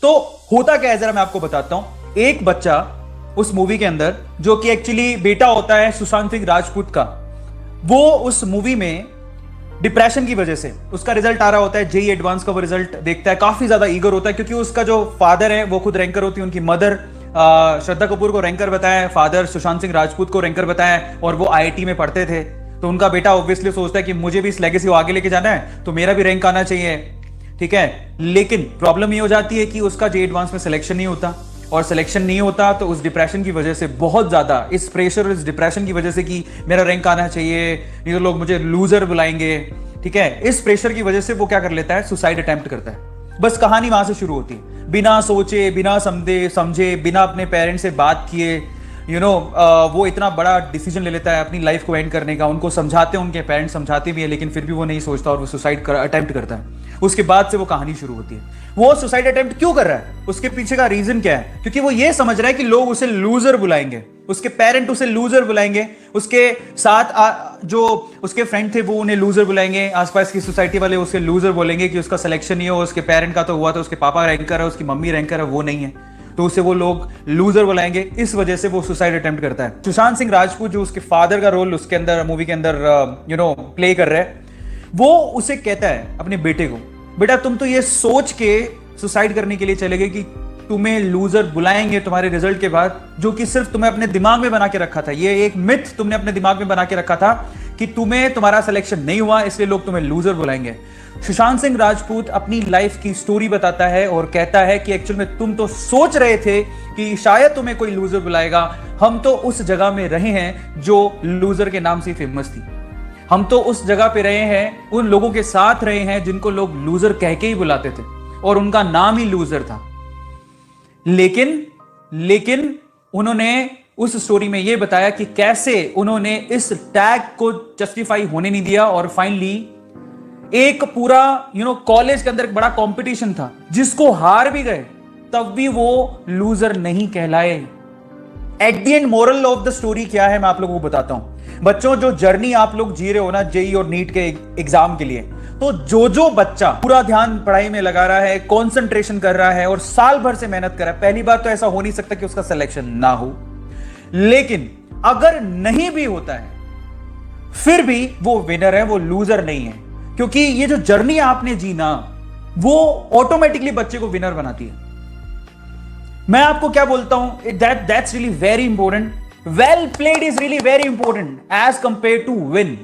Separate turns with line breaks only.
तो होता क्या है जरा मैं आपको बताता हूं। एक बच्चा उस मूवी के अंदर, जो कि एक्चुअली बेटा होता है सुशांत सिंह राजपूत का, वो उस मूवी में डिप्रेशन की वजह से, उसका रिजल्ट आ रहा होता है जेई एडवांस का, वो रिजल्ट देखता है, काफी ज्यादा ईगर होता है, क्योंकि उसका जो फादर है वो खुद रैंकर होती है, उनकी मदर श्रद्धा कपूर को रैंकर बताया, फादर सुशांत सिंह राजपूत को रैंकर बताया, और वो आईआईटी में पढ़ते थे। तो उनका बेटा ऑब्वियसली सोचता है कि मुझे भी इस लेगेसी को आगे लेके जाना है, तो मेरा भी रैंक आना चाहिए, ठीक है। लेकिन प्रॉब्लम ये हो जाती है कि उसका जे एडवांस में सिलेक्शन नहीं होता, और सिलेक्शन नहीं होता तो उस डिप्रेशन की वजह से, बहुत ज्यादा इस प्रेशर, इस डिप्रेशन की वजह से कि मेरा रैंक आना चाहिए, नहीं तो लोग मुझे लूजर बुलाएंगे, ठीक है, इस प्रेशर की वजह से वो क्या कर लेता है, सुसाइड अटेम्प्ट करता है। बस कहानी वहां से शुरू होती है, बिना सोचे, बिना समझे, बिना अपने पेरेंट्स से बात किए, वो इतना बड़ा डिसीजन ले लेता है अपनी लाइफ को एंड करने का। उनको समझाते हैं, उनके पेरेंट्स समझाते भी है, लेकिन फिर भी वो नहीं सोचता और वो सुसाइड अटेम्प्ट करता है। उसके बाद से वो कहानी शुरू होती है। वो सुसाइड अटेम्प्ट क्यों कर रहा है, उसके पीछे का रीजन क्या है? क्योंकि वो ये समझ रहा है कि लोग उसे लूजर बुलाएंगे, उसके पेरेंट उसे लूजर बुलाएंगे, उसके साथ जो उसके फ्रेंड थे वो उन्हें लूजर बुलाएंगे, आसपास की सोसाइटी वाले उसे लूजर बोलेंगे कि उसका सिलेक्शन नहीं हो, उसके पेरेंट का तो हुआ, तो उसके पापा रैंकर है, उसकी मम्मी रैंकर है, वो नहीं है, तो उसे वो लोग लूजर बुलाएंगे। इस वजह से वो सुसाइड अटेम्प्ट करता है। सुशांत सिंह राजपूत जो उसके फादर का रोल उसके अंदर, मूवी के अंदर प्ले कर रहा है, वो उसे कहता है अपने बेटे को, बेटा तुम तो ये सोच के सुसाइड करने के लिए चले गए कि तुम्हें लूजर बुलाएंगे तुम्हारे रिजल्ट के बाद, जो कि सिर्फ तुम्हें अपने दिमाग में बना के रखा था, ये एक मिथ तुमने अपने दिमाग में बना के रखा था कि तुम्हारा सिलेक्शन नहीं हुआ इसलिए लोग तुम्हें लूजर बुलाएंगे। सुशांत सिंह राजपूत अपनी लाइफ की स्टोरी बताता है और कहता है कि एक्चुअल में तुम तो सोच रहे थे कि शायद तुम्हें कोई लूजर बुलाएगा, हम तो उस जगह में रहे हैं जो लूजर के नाम से फेमस थी, हम तो उस जगह पे रहे हैं, उन लोगों के साथ रहे हैं जिनको लोग लूजर कह के ही बुलाते थे और उनका नाम ही लूजर था। लेकिन उन्होंने उस स्टोरी में यह बताया कि कैसे उन्होंने इस टैग को जस्टिफाई होने नहीं दिया, और फाइनली एक पूरा कॉलेज के अंदर एक बड़ा कंपटीशन था जिसको हार भी गए, तब भी वो लूजर नहीं कहलाए। At the end moral of the story क्या है मैं आप लोगों को बताता हूं। बच्चों, जो जर्नी आप लोग जी रहे हो ना जेई और नीट के एग्जाम के लिए, तो जो बच्चा पूरा ध्यान पढ़ाई में लगा रहा है, कंसंट्रेशन कर रहा है और साल भर से मेहनत कर रहा है, पहली बार तो ऐसा हो नहीं सकता कि उसका सिलेक्शन ना हो, लेकिन अगर नहीं भी होता है फिर भी वो विनर है, वो लूजर नहीं है। क्योंकि ये जो जर्नी आपने जी ना, वो ऑटोमेटिकली बच्चे को विनर बनाती है। मैं आपको क्या बोलता हूं, that's really very important. Well played is really very important as compare to win.